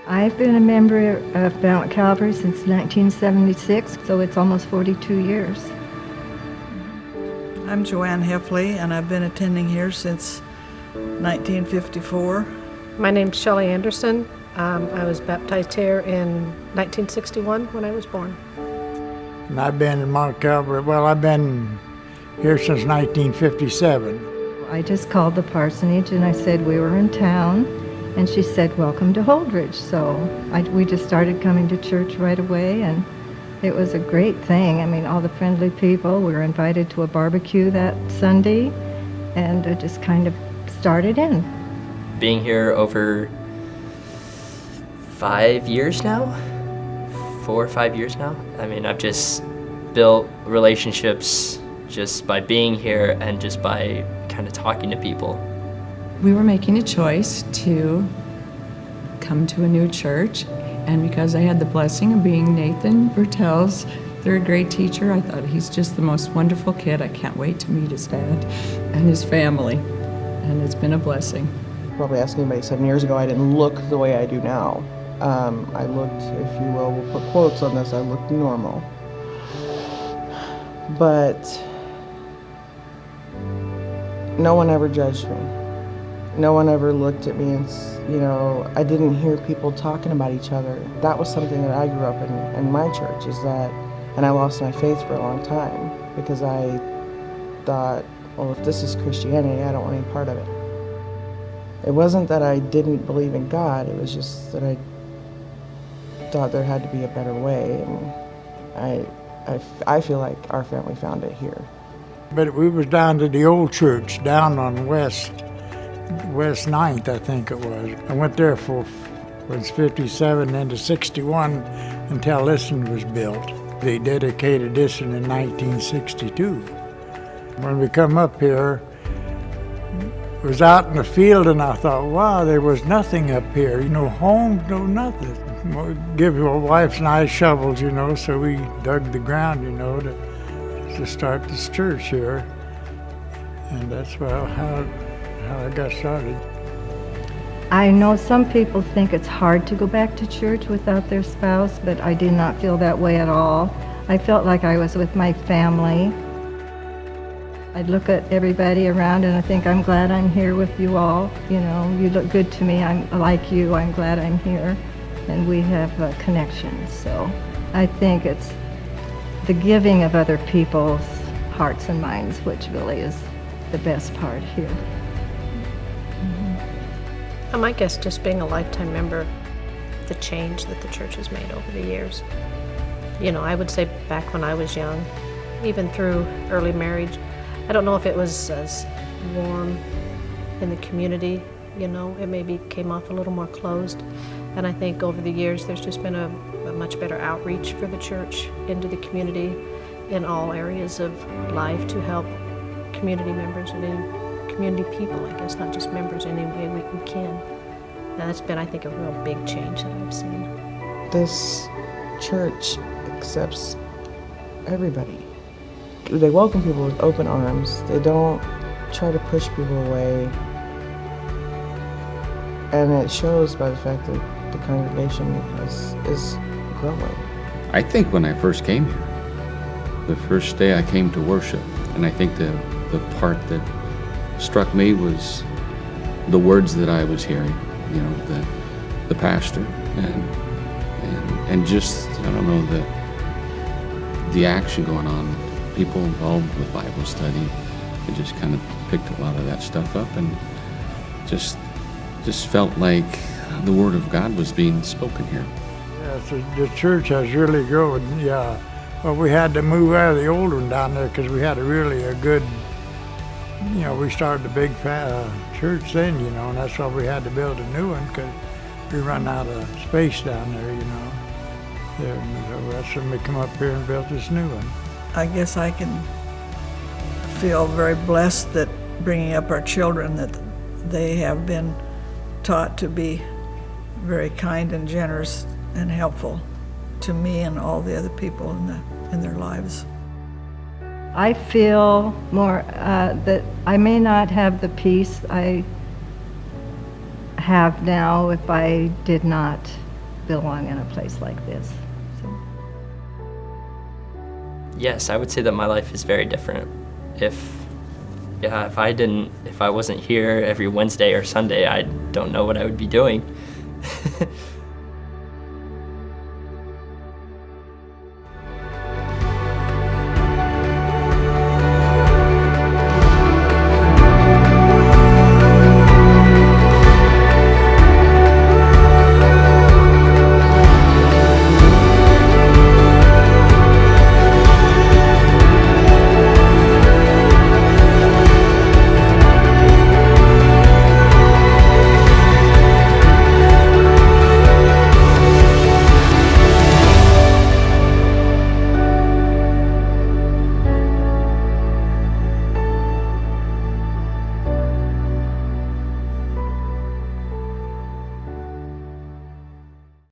I've been a member of Mount Calvary since 1976, so it's almost 42 years. I'm Joanne Heffley, and I've been attending here since 1954. My name's Shelley Anderson. I was baptized here in 1961 when I was born. And I've been in Mount Calvary, I've been here since 1957. I just called the parsonage and I said we were in town, and she said, "Welcome to Holdrege." So we just started coming to church right away, and it was a great thing. I mean, all the friendly people. We were invited to a barbecue that Sunday, and it just kind of started in. Being here over 5 years now, 4 or 5 years now. I mean, I've just built relationships just by being here and just by kind of talking to people. We were making a choice to come to a new church, and because I had the blessing of being Nathan Bertel's third grade teacher, I thought he's just the most wonderful kid. I can't wait to meet his dad and his family, and it's been a blessing. Probably ask anybody 7 years ago, I didn't look the way I do now. I looked, if you will, we'll put quotes on this, I looked normal. But no one ever judged me. No one ever looked at me and, I didn't hear people talking about each other. That was something that I grew up in my church, is that, and I lost my faith for a long time because I thought, well, if this is Christianity, I don't want any part of it. It wasn't that I didn't believe in God, it was just that I thought there had to be a better way, and I feel like our family found it here. But we was down to the old church, down on West 9th, I think it was. I went there was 57 into 61 until this one was built. They dedicated this one in 1962. When we come up here, it was out in the field, and I thought, wow, there was nothing up here, homes, no nothing. We'll give your wife nice shovels, so we dug the ground, to start this church here. And that's how I got started. I know some people think it's hard to go back to church without their spouse, but I did not feel that way at all. I felt like I was with my family. I'd look at everybody around and I think, I'm glad I'm here with you all. You look good to me. I'm like you. I'm glad I'm here. And we have connections. So I think it's the giving of other people's hearts and minds, which really is the best part here. I guess just being a lifetime member, the change that the church has made over the years. I would say back when I was young, even through early marriage, I don't know if it was as warm in the community, it maybe came off a little more closed. And I think over the years there's just been a much better outreach for the church into the community in all areas of life to help community members and community people, I guess, not just members, any way we can. And that's been, I think, a real big change that I've seen. This church accepts everybody. They welcome people with open arms. They don't try to push people away. And it shows by the fact that the congregation is growing. I think when I first came here, the first day I came to worship, and I think the part that struck me was the words that I was hearing, the pastor, and just, I don't know, the action going on, people involved with Bible study. I just kind of picked a lot of that stuff up and just felt like the Word of God was being spoken here. Yeah, so the church has really grown, yeah. Well, we had to move out of the old one down there because we had a good, we started a big church then, and that's why we had to build a new one because we run out of space down there, There, so that's when we come up here and built this new one. I guess I can feel very blessed that bringing up our children, that they have been taught to be very kind and generous and helpful to me and all the other people in their lives. I feel more that I may not have the peace I have now if I did not belong in a place like this. So. Yes, I would say that my life is very different. If I wasn't here every Wednesday or Sunday, I don't know what I would be doing.